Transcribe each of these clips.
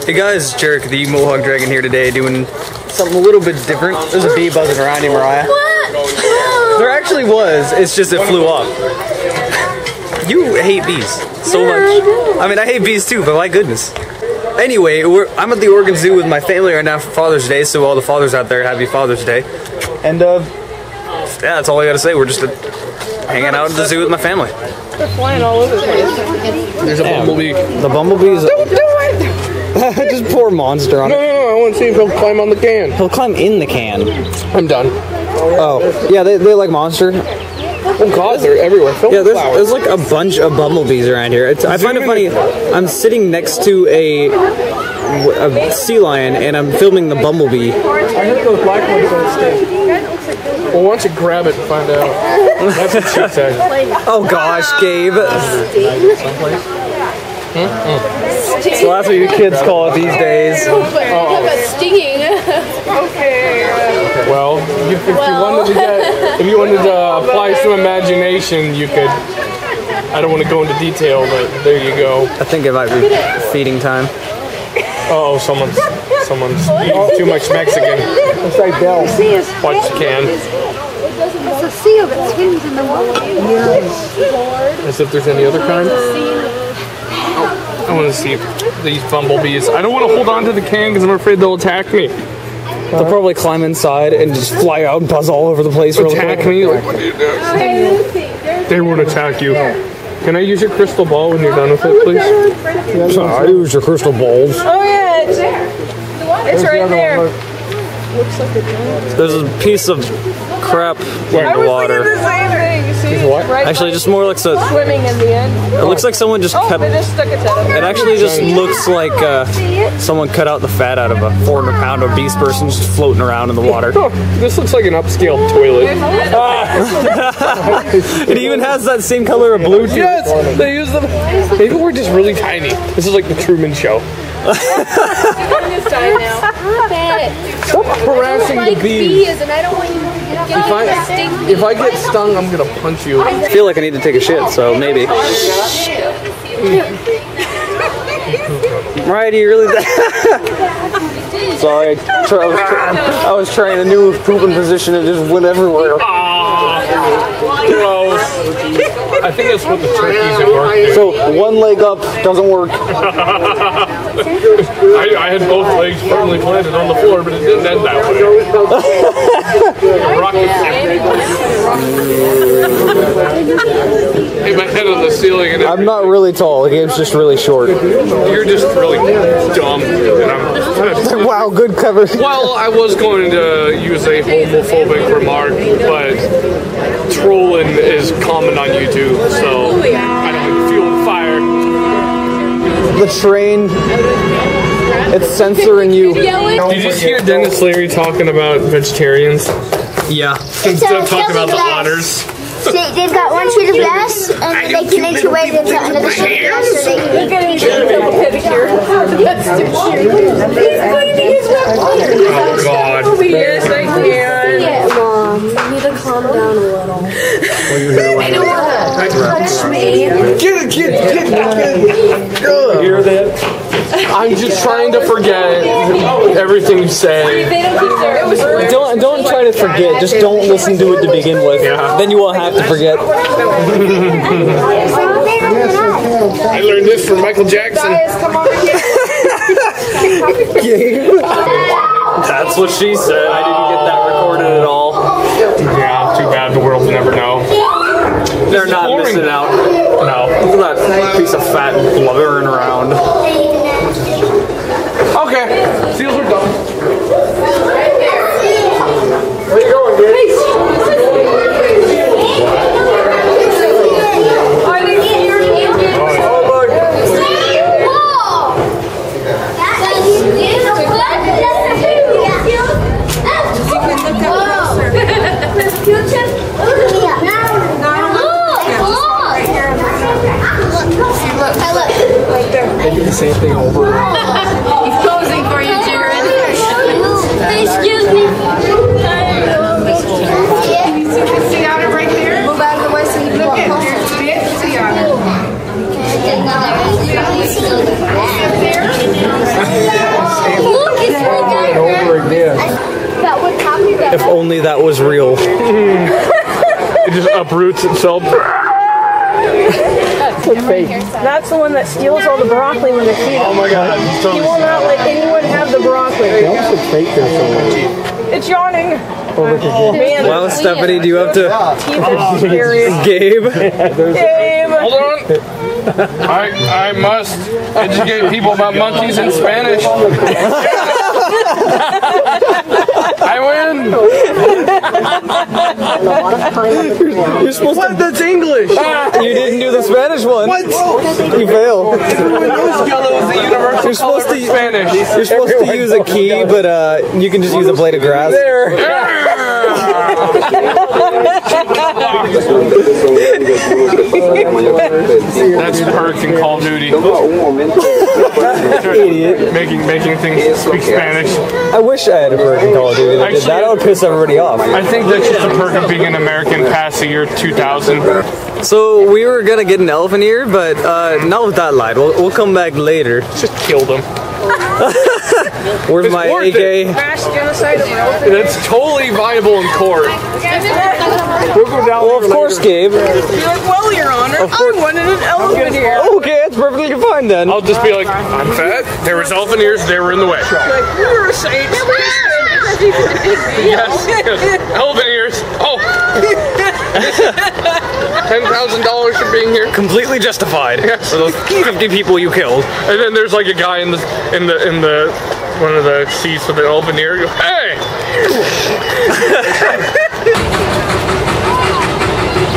Hey guys, Jarek the Mohawk Dragon here today doing something a little bit different. There's a bee buzzing around you, Mariah. What? There actually was, it's just it flew up. You hate bees so much. I mean, I hate bees too, but my goodness. Anyway, I'm at the Oregon Zoo with my family right now for Father's Day, so all the fathers out there, happy Father's Day. And yeah, that's all I gotta say. We're just hanging out at the zoo with my family. They're flying all over the place. There's a bumblebee. The bumblebee's... Don't do it! Just pour monster on it. No, I want to see if he'll climb on the can. He'll climb in the can. I'm done. Oh, yeah, they like monster. Oh god, they're everywhere. Yeah, there's like a bunch of bumblebees around here. I find it funny. I'm sitting next to a sea lion and I'm filming the bumblebee. I heard those black ones don't stay. Well, why don't you grab it and find out? That's what she said. Oh gosh, Gabe. So that's what you kids call it these days. Stinging. Okay. Well, if you wanted to apply some imagination, you could. I don't want to go into detail, but there you go. I think it might be feeding time. Oh, someone's eating too much Mexican. It's like Bell. Watch the can. It's a seal that swims in the water. As if there's any other kind. I want to see these bumblebees. I don't want to hold on to the can because I'm afraid they'll attack me. They'll probably climb inside and just fly out and buzz all over the place. Attack me? Like, what do you do? They won't attack you. Can I use your crystal ball when you're done with it, please? I use your crystal balls. Oh yeah, it's there. It's right there. Looks like a giant. There's a piece of crap in the water. The same thing. See, what? right, actually, just more like swimming in the end. It looks like someone just cut. They just stuck its head up. It actually just looks like someone ut out the fat out of a 400-pound obese person just floating around in the water. Oh, this looks like an upscale toilet. It even has that same color of blue too. Yes, they use them. Maybe we're just really tiny. This is like the Truman Show. Stop harassing the bees. And I don't want you to get If I get stung, I'm gonna punch you. I feel like I need to take a shit, so maybe. Right, are you really that? Sorry, I was trying a new pooping position and it just went everywhere. Gross. I think that's what the turkeys at work do. So one leg up doesn't work. I had both legs firmly planted on the floor, but it didn't end that way. Hit my head on the ceiling. And I'm not really tall. The game's just really short. You're just really dumb. And I'm wow, good cover. Well, I was going to use a homophobic remark, but trolling is common on YouTube, so I don't feel fire. The train, it's censoring you. Did you just hear Dennis Leary talking about vegetarians? Yeah. Instead of talking about the otters. They've got one sheet of glass, and they can integrate it into another sheet of glass, so they can pedicure. That's too cute. He's cleaning his Oh God. Yes, I can. Yeah, Mom, you need to calm down a little. I don't want to touch me. Get it. You hear that? I'm just trying to forget everything you say. Don't try to forget. Just don't listen to it to begin with. Yeah. Then you won't have to forget. I learned this from Michael Jackson. That's what she said. I didn't get that recorded at all. Yeah, too bad. The world will never know. They're not missing out. No. Look at that piece of fat blubbering around. Okay, seals are done. Where you going, Gabe? They do the same thing over. He's posing for you, Jared. Excuse me. See otter right there? Move out of the way so you can look at it. See otter. Another. that was real. It just uproots itself. That's the one that steals all the broccoli when they feed him. Oh my god. He will not let anyone have the broccoli. It's yawning. Oh, man. Wow, Stephanie, do you have to... Teeth are scary. Gabe? Gabe. Hold on. I must educate people about monkeys in Spanish. I win. You're supposed to... That's English! You didn't do the Spanish one. What? You failed. You're supposed to... Spanish. You're supposed to use a key, but you can just use a blade of grass. There. That's perks in Call of Duty. Idiot. Making things speak Spanish. I wish I had a perk in Call of Duty that did that. That would piss everybody off. I think that's just a perk of being an American past the year 2000. So we were gonna get an elephant ear, but not with that light. We'll come back later. Just killed him. Where's my AK? Mass genocide of elephants. That's totally viable in court. We'll go down. Well, of course, Gabe. You're like, well, Your Honor, I wanted an elephant ear. Okay, that's perfectly fine then. I'll just be like, I'm fat. There was elephant ears. They were in the way. Like, you're a saint. Yes. Elephant ears. Oh. $10,000 for being here. Completely justified. Yes. For those 50 people you killed. And then there's like a guy in the one of the seats with an elephant ear. Goes, hey.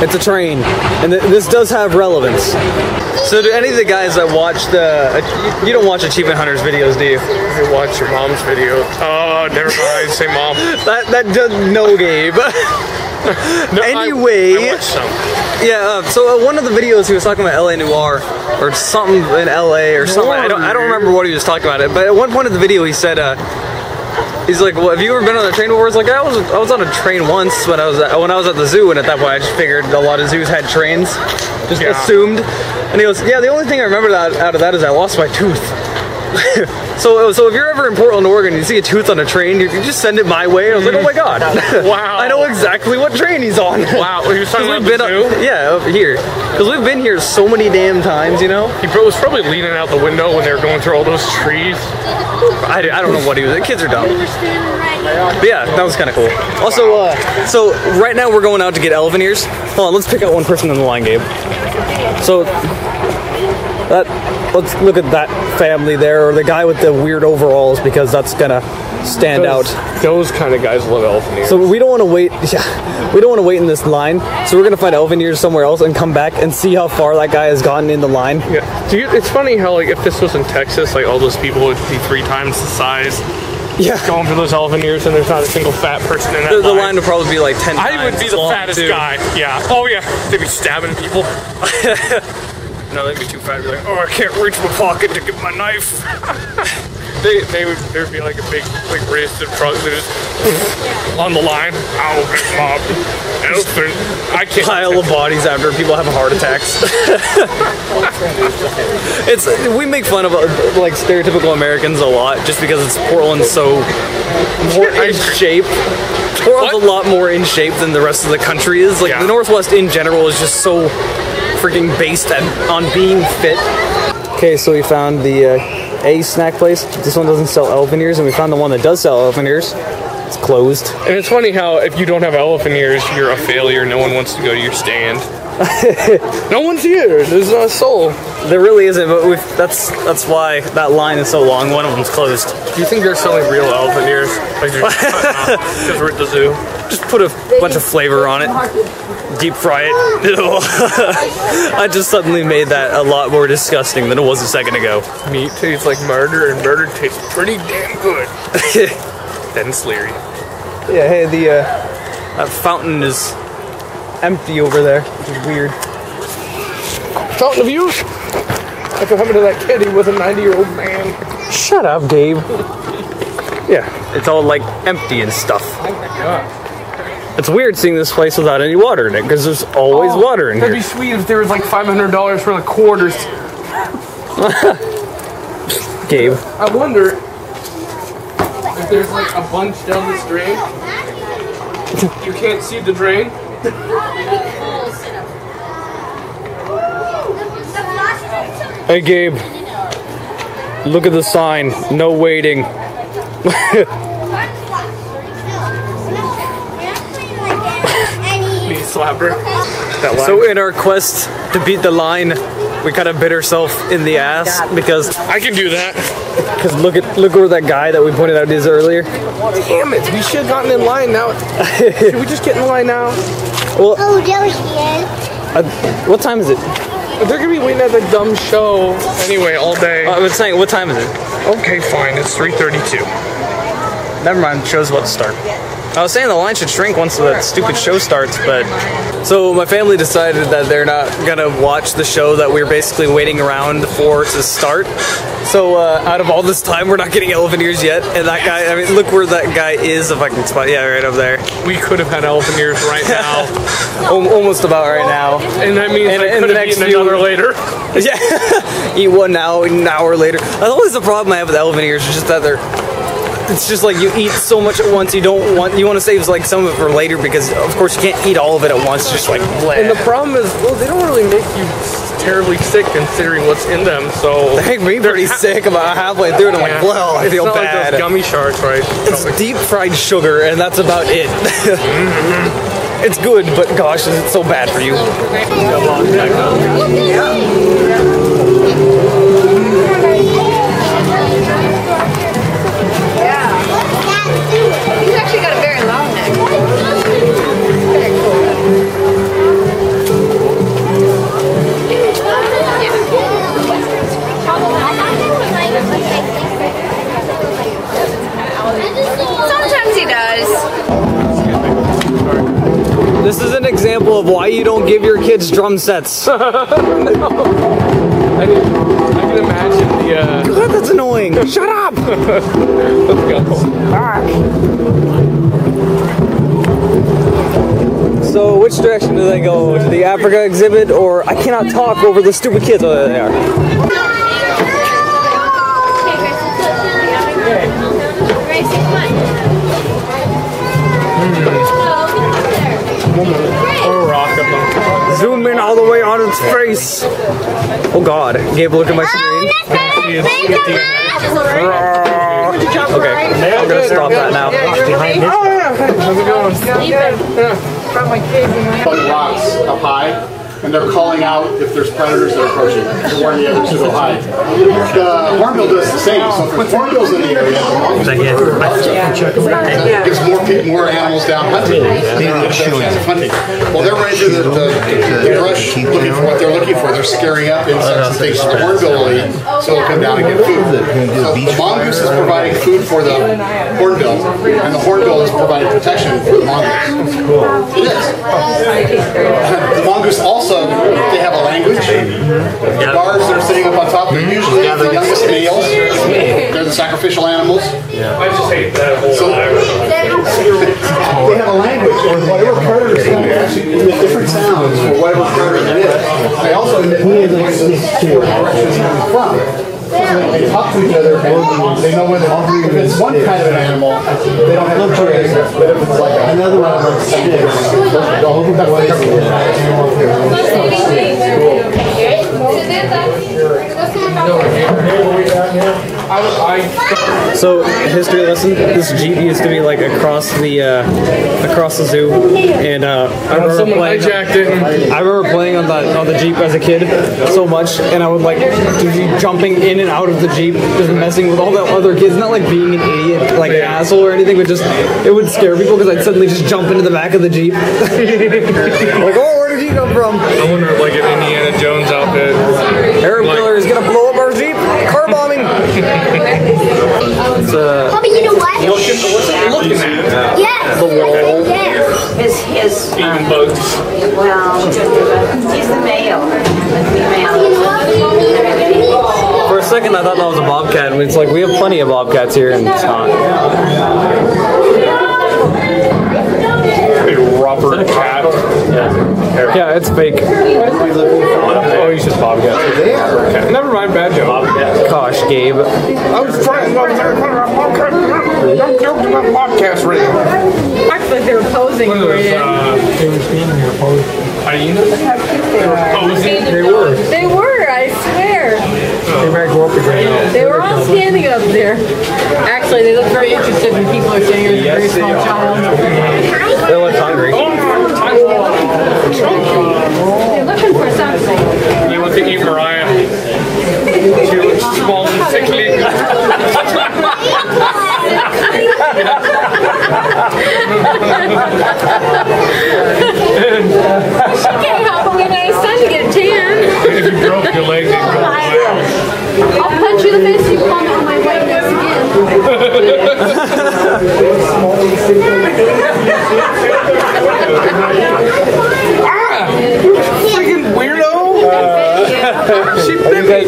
It's a train, and this does have relevance. So do any of the guys that watch you don't watch Achievement Hunters videos, do you? You watch your mom's video. Oh, never mind. Say mom. That does no, Gabe. No, anyway, I watched some. Yeah. So one of the videos he was talking about LA Noir or something in LA or something. I don't remember what he was talking about it. But at one point in the video, he said, he's like, "Well, have you ever been on a train before?" It's like, I was on a train once when I was at the zoo, and at that point, I just figured a lot of zoos had trains. Just assumed. And he goes, "Yeah, the only thing I remember out of that is I lost my tooth." So if you're ever in Portland, Oregon, and you see a tooth on a train, you can just send it my way. And I was like, oh my god. Wow. I know exactly what train he's on. Wow. He was talking about the zoo? Yeah, over here. Because we've been here so many damn times, you know? He was probably leaning out the window when they were going through all those trees. I don't know what he was. The kids are dumb. But yeah, that was kind of cool. Also, so right now we're going out to get elephant ears. Hold on, let's pick out one person in the line, Gabe. So, let's look at that family there, or the guy with the weird overalls, because that's gonna stand out. Those kind of guys love elephant ears. So we don't want to wait. Yeah, we don't want to wait in this line. So we're gonna find elephant ears somewhere else and come back and see how far that guy has gotten in the line. Yeah. It's funny how like if this was in Texas, like all those people would be 3 times the size. Yeah. Going for those elephant ears, and there's not a single fat person in that The line would probably be like 10 times. I would be the fattest guy. Yeah. Oh yeah. They'd be stabbing people. No, they'd be too fat. They'd be like, oh, I can't reach my pocket to get my knife. There'd be like a big wrist and trunk that is on the line. Ow, mom. Elephant. I can't. Pile of bodies after people have heart attacks. We make fun of like stereotypical Americans a lot just because Portland's so more in shape. Portland's a lot more in shape than the rest of the country is. Like the Northwest in general is just so freaking based on being fit. Okay, so we found the A snack place. This one doesn't sell elephant ears, and we found the one that does sell elephant ears. It's closed. And it's funny how if you don't have elephant ears, you're a failure. No one wants to go to your stand. No one's here. There's not a soul. There really isn't, but that's why that line is so long. One of them's closed. Do you think they're selling real elephant ears? Like they're just cutting off because we're at the zoo? Just put a bunch of flavor on it. Deep fry it. I just suddenly made that a lot more disgusting than it was a second ago. Meat tastes like murder, and murder tastes pretty damn good. Then Sleary. Yeah, hey, that fountain is empty over there, which is weird. Fountain of youth? That's what happened to that kid. He was a 90-year-old man. Shut up, Gabe. Yeah. It's all like empty and stuff. Oh my god. It's weird seeing this place without any water in it, because there's always water in here. That'd be sweet if there was like $500 for the quarters. Gabe. I wonder if there's like a bunch down this drain. You can't see the drain? Hey Gabe, look at the sign, no waiting. Knee slapper. So in our quest to beat the line, we kind of bit ourselves in the ass because I can do that. look where that guy that we pointed out is earlier. Damn it, we should have gotten in line now. Should we just get in line now? Well, Oh, there he is. what time is it? They're gonna be waiting at the dumb show anyway all day. I was saying, what time is it? Okay, fine, it's 3:32. Never mind, show's about to start. I was saying the line should shrink once the stupid show starts, but... So my family decided that they're not gonna watch the show that we're basically waiting around for to start. So out of all this time, we're not getting elephant ears yet. And that guy, I mean, look where that guy is, if I can spot, yeah, right over there. We could have had elephant ears right now. Almost about right now. And that means I could have eaten another later. Yeah, eat one now, an hour later. That's always the problem I have with elephant ears, is just that they're... It's just like you eat so much at once, you want to save like some of it for later because of course you can't eat all of it at once, just like bleh. And the problem is, well, they don't really make you terribly sick considering what's in them, so... They make me pretty sick about halfway through it, I'm like, well, I feel it's not bad. like those gummy sharks, right? It's deep fried sugar and that's about it. It's good, but gosh, is it so bad for you. He's actually got a very long neck. Very cool. Sometimes he does. This is an example of why you don't give your kids drum sets. I can imagine the... God, that's annoying. Shut up! Let's go. So which direction do they go? To the Africa exhibit, or I cannot talk over the stupid kids? Oh, there they are. Oh, rock Zoom in all the way on its face. Oh God, Gabe, look at my screen. Okay, I'm gonna stop that now. How's it going? Rocks up high, and they're calling out if there's predators that are approaching to warn the others to go hide. The hornbill does the same. So if the hornbill's in the area, it gives more animals down hunting. Hunting. Well, they're right to the brush looking for what they're looking for. They're scaring up insects and things that the hornbill will eat, so they'll come down and get food. So the mongoose is providing food for the hornbill, and the hornbill is providing protection for the mongoose. It is. The mongoose also, they have a language. The guards that are sitting up on top, they're usually the youngest males. They're the sacrificial animals. I just hate that whole... So they have a language, or whatever predator is going to actually emit different sounds for whatever predator it is. They also emit noises for direction it's coming from. So they talk to each other and they know where they are. If it's one kind of an animal, they don't have to trace. But if it's like another one, So, history lesson. This Jeep used to be like across the zoo, and I remember Someone playing. hijacked it. I remember playing on the Jeep as a kid so much, and I would like be jumping in and out of the Jeep, just messing with all the other kids. Not like being an idiot, like an asshole or anything, but just it would scare people because I'd suddenly just jump into the back of the Jeep. Like, oh, where did he come from? I wonder if like an Indiana Jones outfit. Arab killer is gonna blow up our Jeep. Car bombing. It's Bobby, you know what? What's it looking at? Yes. the wall. His Eating bugs. well, he's the male. For a second, I thought that was a bobcat, and it's like we have plenty of bobcats here, and it's not. Big rubber cat. Yeah, it's fake. Oh, he's just bobcat. Okay. Never mind, bad joke. Gosh, Gabe. I was trying to bobcat. Don't joke about bobcats, really. Looks like they were posing for you. They were standing there posing. Hyenas? Posing? They were. They were, I swear. They might go up again. They were all standing up there. Actually, they look very interested when people are standing here with a very small child. They look hungry. They're looking for something. You want to eat Mariah? She looks small and sickly. She can't help but get nice sun to get tan. If you broke your leg, they'd go away. I'll punch you in the face if you comment on my whiteness again. Freaking weirdo! She bit me!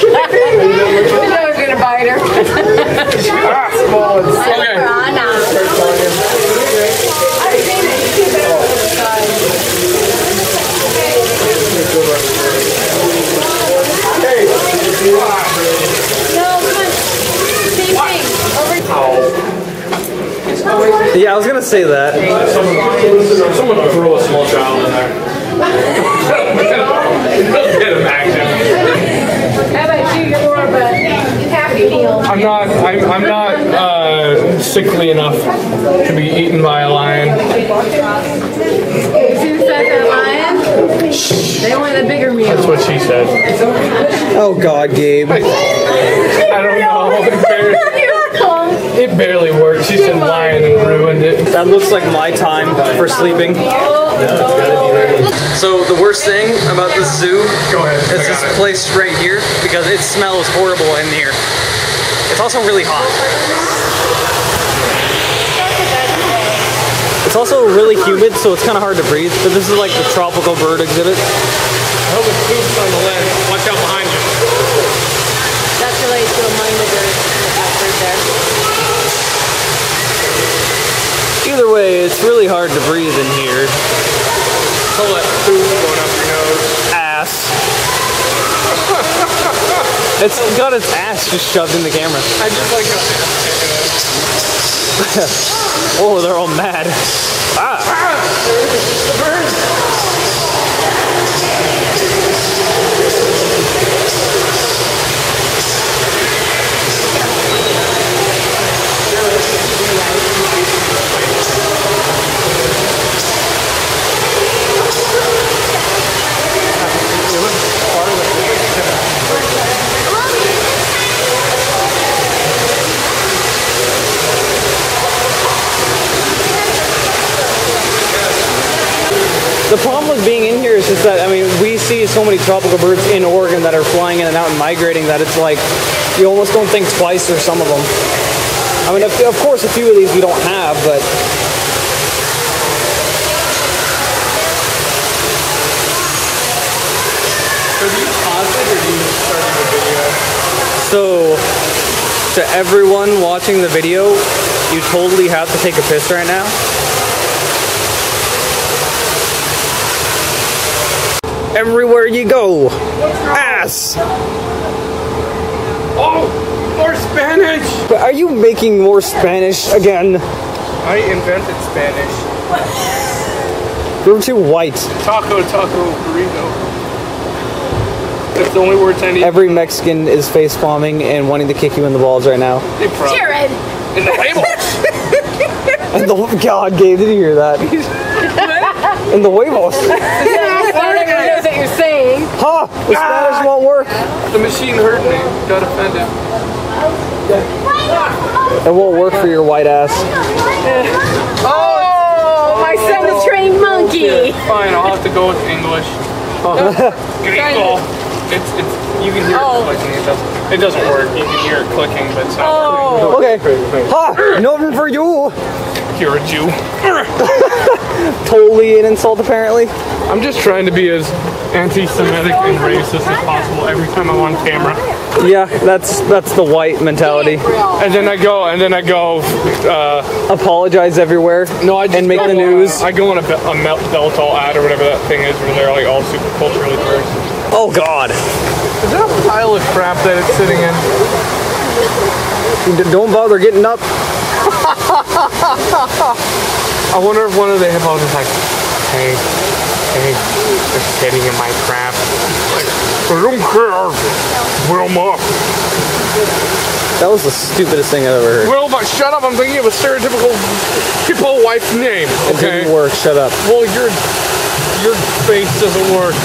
You know we're gonna bite her. Okay. Yeah, I was gonna say that. Someone throw a small child in there. Get him active. How about you? You're more of a happy meal. I'm not sickly enough to be eaten by a lion. You see the size of the lion? They want a bigger meal. That's what she said. Oh God, Gabe. I don't know. It barely worked. She said lion and ruined it. That looks like my time for sleeping. So the worst thing about this zoo is this place right here because it smells horrible in here. It's also really hot. It's also really humid, so it's kind of hard to breathe. But this is like the tropical bird exhibit. Oh, the poop's on the lens. Watch out behind you. That's related to among the birds there. Either way, it's really hard to breathe in here. All that poop going up your nose. Ass. It's got its ass just shoved in the camera. I just like Oh, they're all mad. Ah! the bird. The problem with being in here is just that, I mean, we see so many tropical birds in Oregon that are flying in and out and migrating that it's like, you almost don't think twice or some of them. I mean, of course, a few of these we don't have, but... So do you pause it or do you start the video? So, to everyone watching the video, you totally have to take a piss right now. Everywhere you go, ass. Oh, more Spanish! But are you making more Spanish again? I invented Spanish. You're too white. Taco, burrito. That's the only words I need. Every Mexican is face palming and wanting to kick you in the balls right now. Jared! In the label! And the God, Gabe, did you hear that? In the huevos. Nobody knows what you're saying. Ha! The Spanish won't work. The machine heard me. Got offended. It won't work for your white ass. Oh, my son is trained monkey. Fine, I'll have to go with English. Gringo. It's you can hear it clicking. It doesn't work. You can hear it clicking, but it's not Okay. Ha! Nothing for you. You're a Jew. Totally an insult, apparently. I'm just trying to be as anti-Semitic and racist as possible every time I'm on camera. Yeah, that's the white mentality. And then I go. Apologize everywhere. No, I just and make go the news. I go on a Beltol ad or whatever that thing is, where they're like all super culturally diverse. Oh God! Is that a pile of crap that it's sitting in? Don't bother getting up. I wonder if one of the hippos is like, hey, they're sitting in my crap. Like, I don't care, Wilma. That was the stupidest thing I've ever heard. Wilma, shut up. I'm thinking of a stereotypical hippo wife name. It Okay. didn't work. Shut up. Well, your face doesn't work.